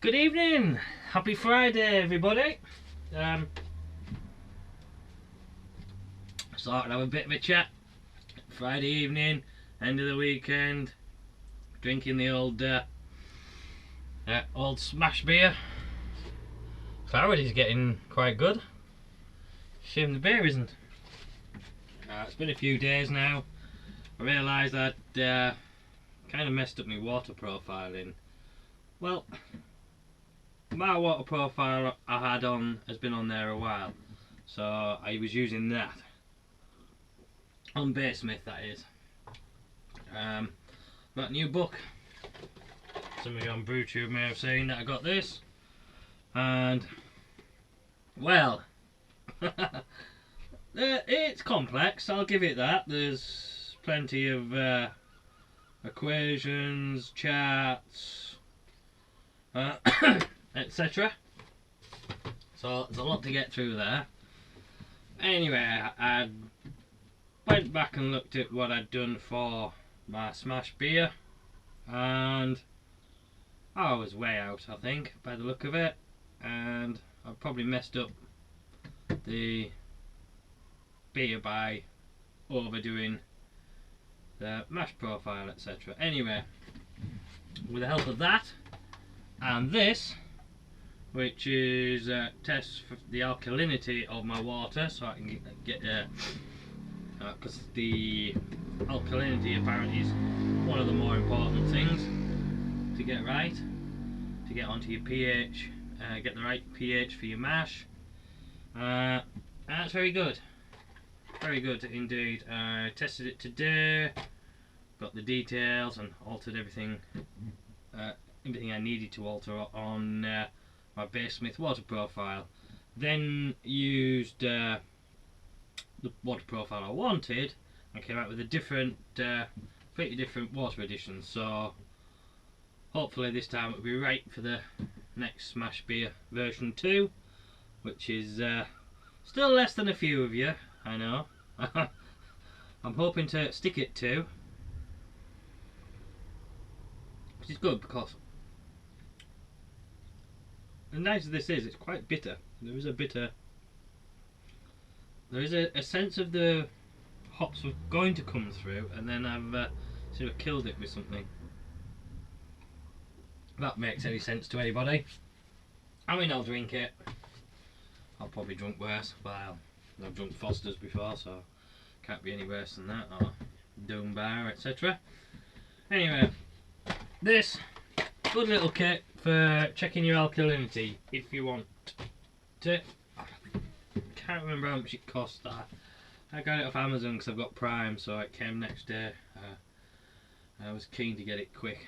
Good evening, happy Friday everybody. Thought I'd have a bit of a chat. Friday evening, end of the weekend, drinking the old smash beer. Clarity's getting quite good. Shame the beer isn't. It's been a few days now. I realised that kind of messed up my water profiling. Well, my water profile I had on has been on there a while, so I was using that on Smith, that is. That new book, somebody on BrewTube may have seen that I got this, and well, it's complex, I'll give it that. There's plenty of equations, charts, etc. So there's a lot to get through there. Anyway, I went back and looked at what I'd done for my smash beer, and I was way out, I think, by the look of it, and I probably messed up the beer by overdoing the mash profile, etc. Anyway, with the help of that and this, which is tests for the alkalinity of my water, so I can get because the alkalinity apparently is one of the more important things to get right, to get onto your pH, get the right pH for your mash. That's very good indeed. I tested it today, got the details and altered everything everything I needed to alter on my Smith water profile. Then used the water profile I wanted and came out with a different, completely different water addition. So hopefully this time it'll be right for the next Smash Beer version 2, which is still less than a few of you, I know. I'm hoping to stick it to, which is good because the nice of this is it's quite bitter. There is a sense of the hops were going to come through, and then I've sort of killed it with something. If that makes any sense to anybody. I mean, I'll drink it. I'll probably drink worse. Well, I've drunk Foster's before, so can't be any worse than that, or Doom Bar, etc. Anyway, this good little kit for checking your alkalinity if you want to. Can't remember how much it cost. I got it off Amazon because I've got Prime, so it came next day. I was keen to get it quick.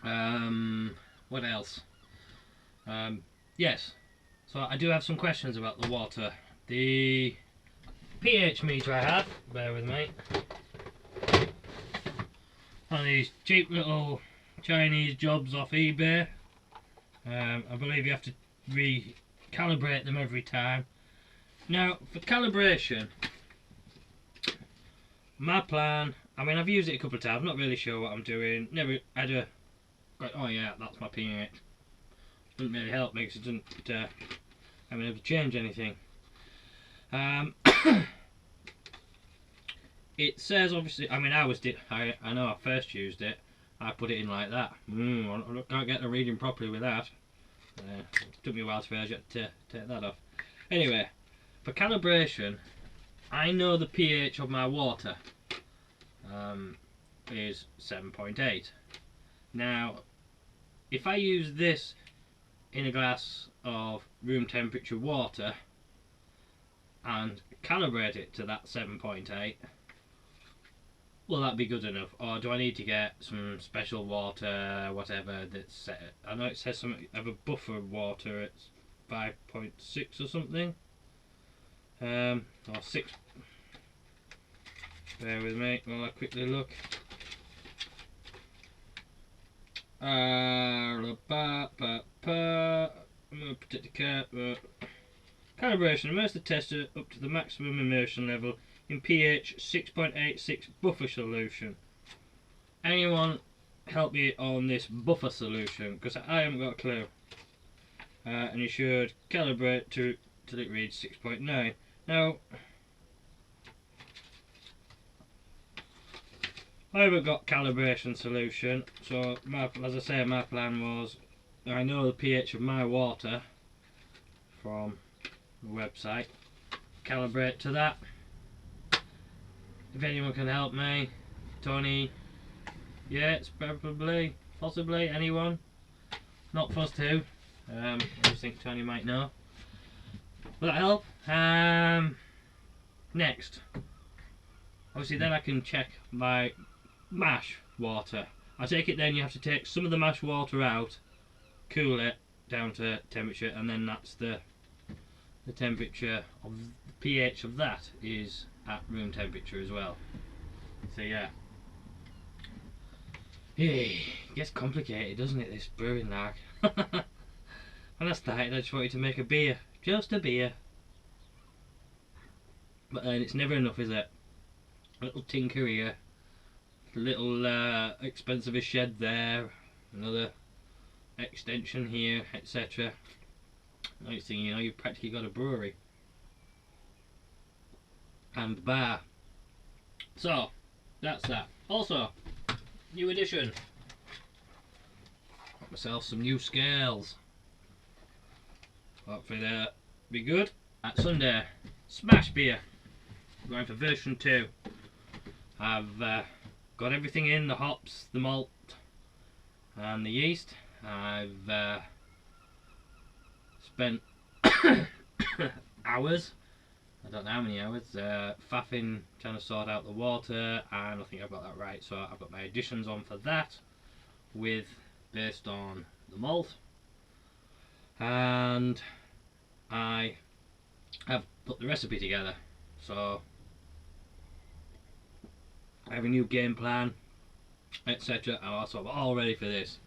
What else? Yes, so I do have some questions about the water. The pH meter I have, bear with me, one of these cheap little Chinese jobs off eBay. I believe you have to recalibrate them every time. Now, for calibration, my plan, I mean, I've used it a couple of times, not really sure what I'm doing. Never had a, oh yeah, that's my pH. Doesn't really help me because it doesn't, I'm able to change anything. It says, obviously, I mean, I know I first used it, I put it in like that. I can't get the reading properly with that. It took me a while to realize you had to take that off. Anyway, for calibration, I know the pH of my water is 7.8. Now, if I use this in a glass of room temperature water and calibrate it to that 7.8, will that be good enough, or do I need to get some special water, whatever, that's set? I know it says something of a buffer water, it's 5.6 or something, or 6. Bear with me while I quickly look. Protect the cap. Calibration. Immerse the tester up to the maximum immersion level in pH 6.86 buffer solution. Anyone help me on this buffer solution, because I haven't got a clue. And you should calibrate till it reads 6.9. Now, I haven't got calibration solution, so as I say, my plan was, I know the pH of my water from the website, calibrate to that. If anyone can help me, Tony, yes, probably, possibly, anyone, not fussed who, I just think Tony might know. Will that help? Next, obviously then I can check my mash water. I take it then you have to take some of the mash water out, cool it down to temperature, and then that's the temperature of the pH of that is at room temperature as well. So yeah. It gets complicated, doesn't it, this brewing like. When I started I just wanted to make a beer. Just a beer. But then it's never enough, is it? A little tinker here. A little expensive shed there. Another extension here, etc. Next thing you know, you've practically got a brewery. And bar. So, that's that. Also, new addition. Got myself some new scales. Hopefully they'll be good. At Sunday, smash beer. Going for version 2. I've got everything in, the hops, the malt and the yeast. I've spent hours, I don't know how many hours, faffing trying to sort out the water, and I think I've got that right. So I've got my additions on for that, with based on the malt, and I have put the recipe together. So I have a new game plan, etc. I'm also all ready for this.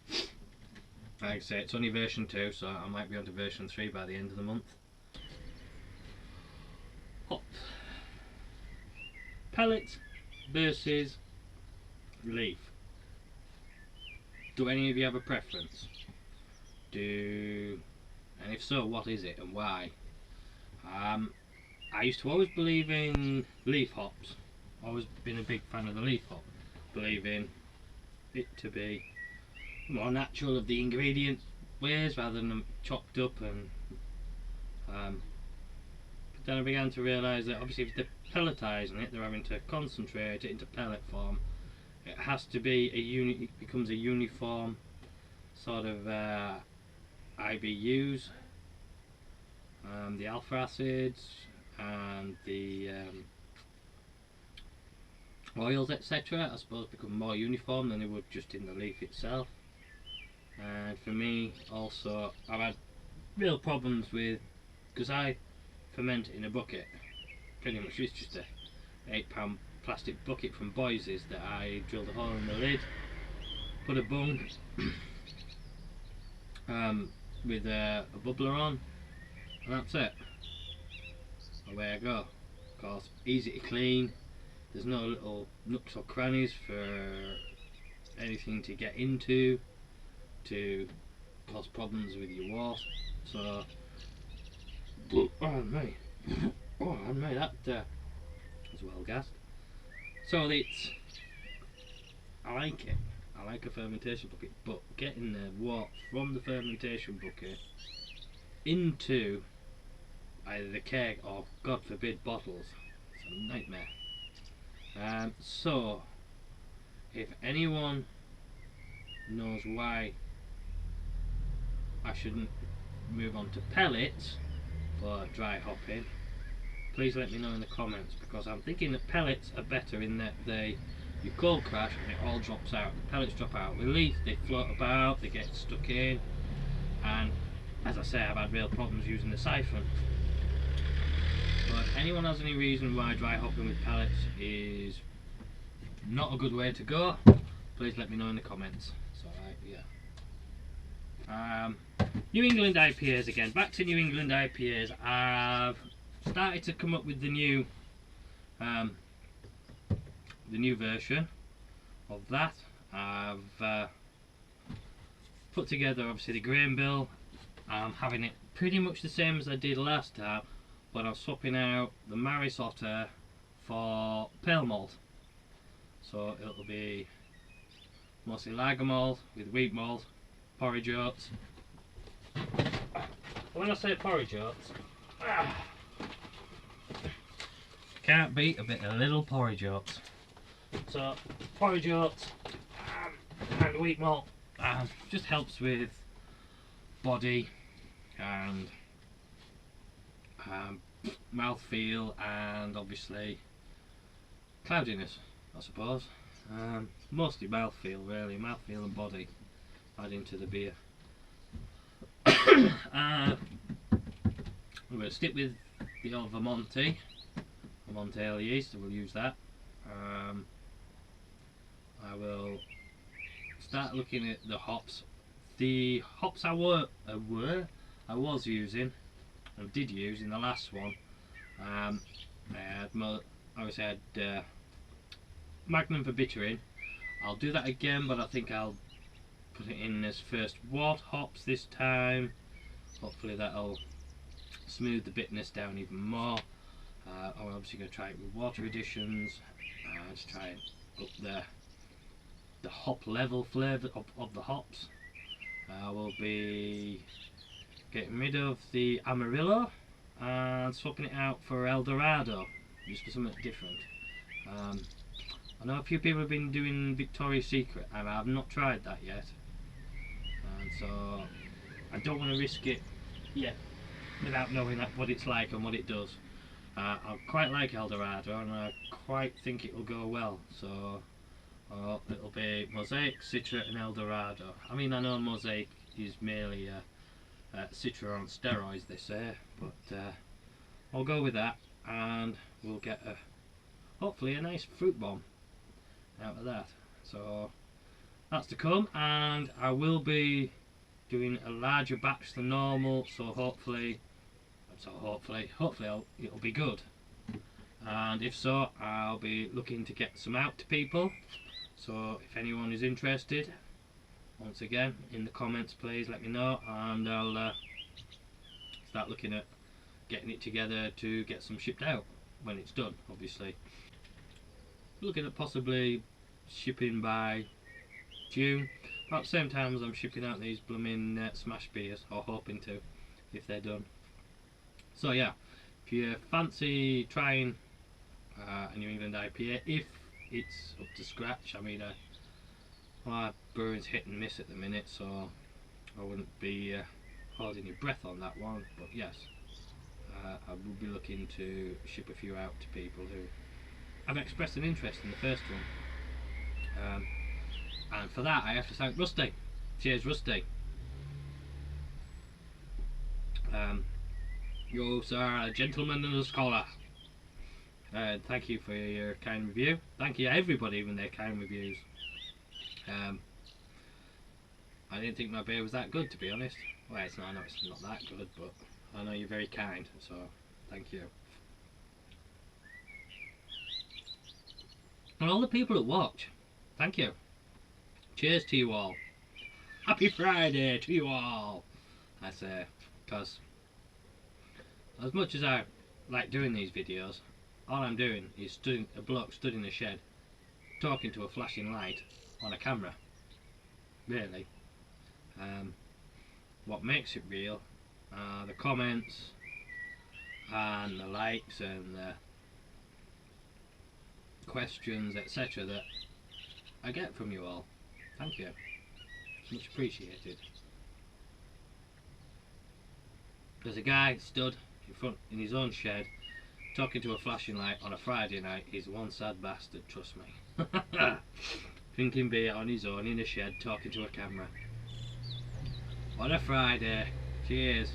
Like I say, it's only version 2, so I might be on to version 3 by the end of the month. Hop. Pellet versus leaf. Do any of you have a preference? And if so, what is it and why? I used to always believe in leaf hops. Always been a big fan of the leaf hop. Believing it to be more natural of the ingredient ways rather than them chopped up, and but then I began to realise that obviously if they're pelletising it, they're having to concentrate it into pellet form. It has to be it becomes a uniform sort of IBUs, the alpha acids and the oils, etc. I suppose become more uniform than they would just in the leaf itself. And for me also, I've had real problems with, because I ferment it in a bucket, pretty much it's just a £8 plastic bucket from Boise's that I drilled a hole in the lid, put a bung with a bubbler on, and that's it. Away I go. Of course, easy to clean, there's no little nooks or crannies for anything to get into to cause problems with your water. So, oh mate, that was well gassed. So I like it. I like a fermentation bucket, but getting the water from the fermentation bucket into either the keg or, God forbid, bottles, it's a nightmare. So, if anyone knows why I shouldn't move on to pellets for dry hopping, please let me know in the comments, because I'm thinking that pellets are better in that you cold crash and it all drops out. The pellets drop out. With leaf, they float about, they get stuck in, and as I say, I've had real problems using the siphon. But if anyone has any reason why dry hopping with pellets is not a good way to go, please let me know in the comments. So yeah. New England IPAs again. Back to New England IPAs. I've started to come up with the new version of that. I've put together obviously the grain bill. I'm having it pretty much the same as I did last time, but I'm swapping out the Maris Otter for pale malt. So it'll be mostly lager malt with wheat malt, porridge oats. When I say porridge oats, can't beat a bit of little porridge oats. So porridge oats and wheat malt just helps with body and mouthfeel and obviously cloudiness, I suppose. Mostly mouthfeel, really, mouthfeel and body adding to the beer. I'm going to stick with the old Vermont ale yeast, so we'll use that. I will start looking at the hops. The hops I was using and did use in the last one. I obviously had Magnum for bittering. I'll do that again, but I think I'll put it in as first wort hops this time. Hopefully that'll smooth the bitterness down even more. I'm obviously going to try it with water additions to try and up the hop level flavour of the hops. I will be getting rid of the Amarillo and swapping it out for El Dorado, just for something different. I know a few people have been doing Victoria's Secret and I've not tried that yet, and so I don't want to risk it yet without knowing what it's like and what it does. I quite like El Dorado and I quite think it will go well, so it'll be Mosaic, Citra and El Dorado. I mean, I know Mosaic is merely Citra on steroids, they say, but I'll go with that and we'll get hopefully a nice fruit bomb out of that. So that's to come, and I will be doing a larger batch than normal, so hopefully it'll be good, and if so I'll be looking to get some out to people. So if anyone is interested, once again in the comments please let me know, and I'll start looking at getting it together to get some shipped out when it's done. Obviously looking at possibly shipping by June, about the same time as I'm shipping out these blooming smash beers, or hoping to, if they're done. So yeah, if you fancy trying a New England IPA, if it's up to scratch, I mean my brewing's hit and miss at the minute, so I wouldn't be holding your breath on that one, but yes, I will be looking to ship a few out to people who have expressed an interest in the first one, and for that I have to thank Rusty. Cheers Rusty. You are a gentleman and a scholar, and thank you for your kind review. Thank you everybody with their kind reviews. I didn't think my beer was that good, to be honest. Well, I know it's not that good, but I know you're very kind, so thank you. And all the people that watch, thank you. Cheers to you all. Happy Friday to you all, I say, because as much as I like doing these videos, all I'm doing is a bloke stood in a shed talking to a flashing light on a camera, really. What makes it real are the comments and the likes and the questions, etc. that I get from you all. Thank you, it's much appreciated. There's a guy stood in his own shed talking to a flashing light on a Friday night. He's one sad bastard, trust me. Drinking beer on his own in a shed talking to a camera. What a Friday. Cheers.